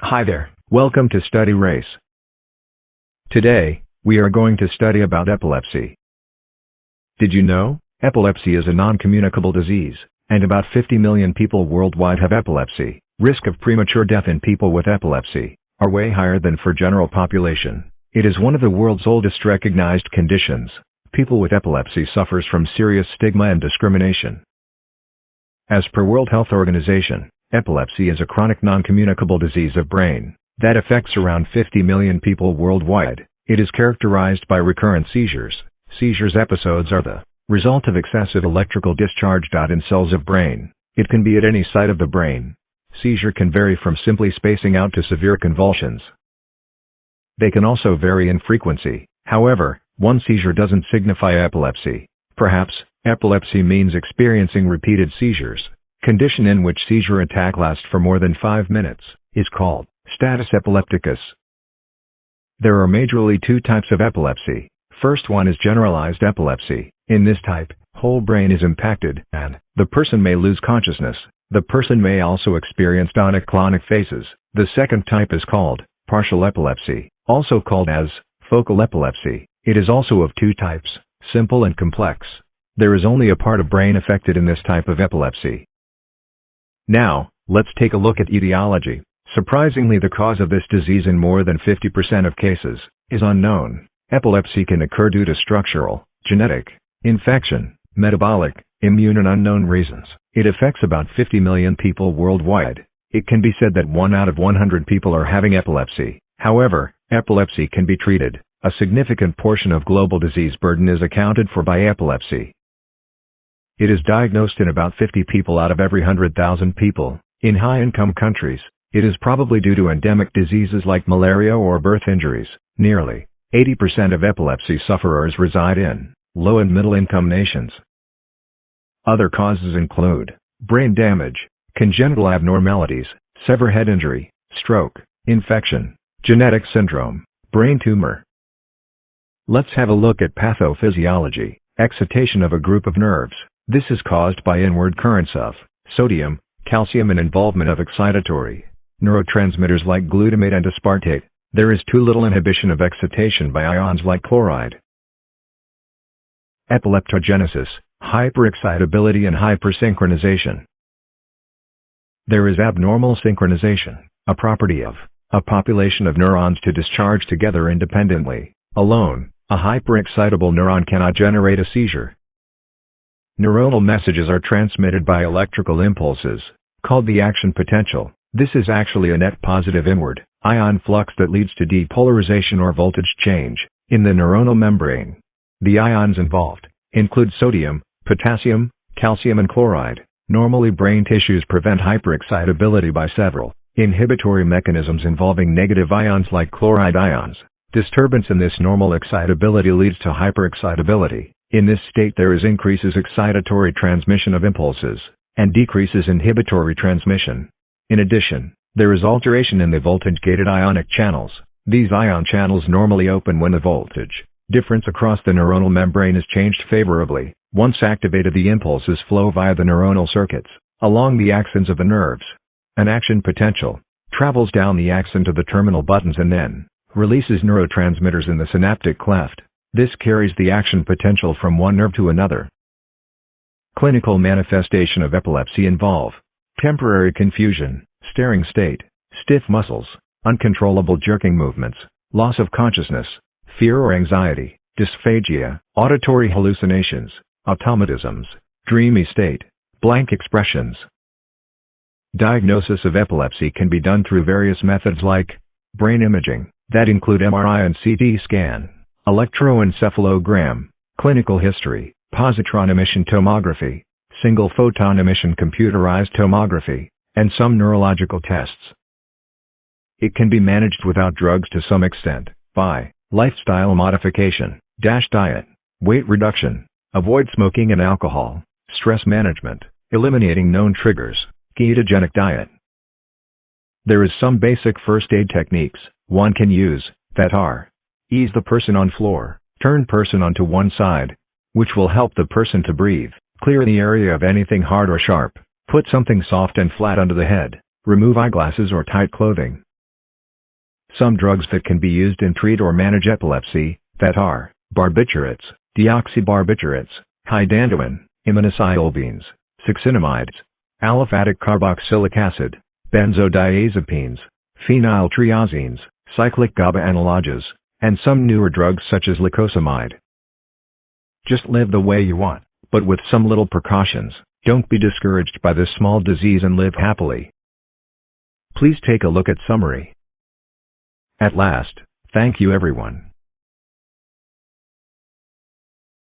Hi there, welcome to Study Race. Today, we are going to study about epilepsy. Did you know? Epilepsy is a non-communicable disease, and about 50 million people worldwide have epilepsy. Risk of premature death in people with epilepsy are way higher than for general population. It is one of the world's oldest recognized conditions. People with epilepsy suffers from serious stigma and discrimination. As per World Health Organization, epilepsy is a chronic non-communicable disease of brain that affects around 50 million people worldwide. It is characterized by recurrent seizures. Seizures episodes are the result of excessive electrical discharge in cells of brain. It can be at any site of the brain. Seizure can vary from simply spacing out to severe convulsions. They can also vary in frequency. However, one seizure doesn't signify epilepsy. Perhaps, epilepsy means experiencing repeated seizures. Condition in which seizure attack lasts for more than 5 minutes is called status epilepticus. There are majorly two types of epilepsy. First one is generalized epilepsy. In this type, whole brain is impacted and the person may lose consciousness. The person may also experience tonic-clonic phases. The second type is called partial epilepsy, also called as focal epilepsy. It is also of two types, simple and complex. There is only a part of brain affected in this type of epilepsy. Now, let's take a look at etiology. Surprisingly, the cause of this disease in more than 50% of cases is unknown. Epilepsy can occur due to structural, genetic, infection, metabolic, immune and unknown reasons. It affects about 50 million people worldwide. It can be said that 1 out of 100 people are having epilepsy. However, epilepsy can be treated. A significant portion of global disease burden is accounted for by epilepsy. It is diagnosed in about 50 people out of every 100,000 people. In high-income countries, it is probably due to endemic diseases like malaria or birth injuries. Nearly 80% of epilepsy sufferers reside in low- and middle-income nations. Other causes include brain damage, congenital abnormalities, severe head injury, stroke, infection, genetic syndrome, brain tumor. Let's have a look at pathophysiology. Excitation of a group of nerves. This is caused by inward currents of sodium, calcium and involvement of excitatory neurotransmitters like glutamate and aspartate. There is too little inhibition of excitation by ions like chloride. Epileptogenesis, hyperexcitability and hypersynchronization. There is abnormal synchronization, a property of a population of neurons to discharge together independently. Alone, a hyperexcitable neuron cannot generate a seizure. Neuronal messages are transmitted by electrical impulses, called the action potential. This is actually a net positive inward ion flux that leads to depolarization or voltage change in the neuronal membrane. The ions involved include sodium, potassium, calcium and chloride. Normally brain tissues prevent hyperexcitability by several inhibitory mechanisms involving negative ions like chloride ions. Disturbance in this normal excitability leads to hyperexcitability. In this state there is increases excitatory transmission of impulses, and decreases inhibitory transmission. In addition, there is alteration in the voltage-gated ionic channels. These ion channels normally open when the voltage difference across the neuronal membrane is changed favorably. Once activated, the impulses flow via the neuronal circuits, along the axons of the nerves. An action potential travels down the axon to the terminal buttons and then releases neurotransmitters in the synaptic cleft. This carries the action potential from one nerve to another. Clinical manifestation of epilepsy involve temporary confusion, staring state, stiff muscles, uncontrollable jerking movements, loss of consciousness, fear or anxiety, dysphagia, auditory hallucinations, automatisms, dreamy state, blank expressions. Diagnosis of epilepsy can be done through various methods like brain imaging, that include MRI and CT scan, electroencephalogram, clinical history, positron emission tomography, single photon emission computerized tomography, and some neurological tests. It can be managed without drugs to some extent, by lifestyle modification, diet, weight reduction, avoid smoking and alcohol, stress management, eliminating known triggers, ketogenic diet. There is some basic first aid techniques one can use, that are ease the person on floor, turn person onto one side, which will help the person to breathe, clear the area of anything hard or sharp, put something soft and flat under the head, remove eyeglasses or tight clothing. Some drugs that can be used to treat or manage epilepsy, that are barbiturates, deoxybarbiturates, hydantoin, iminocyclovines, succinimides, aliphatic carboxylic acid, benzodiazepines, phenyltriazines, cyclic GABA analogs, and some newer drugs such as lacosamide. Just live the way you want, but with some little precautions. Don't be discouraged by this small disease and live happily. Please take a look at summary. At last, thank you everyone.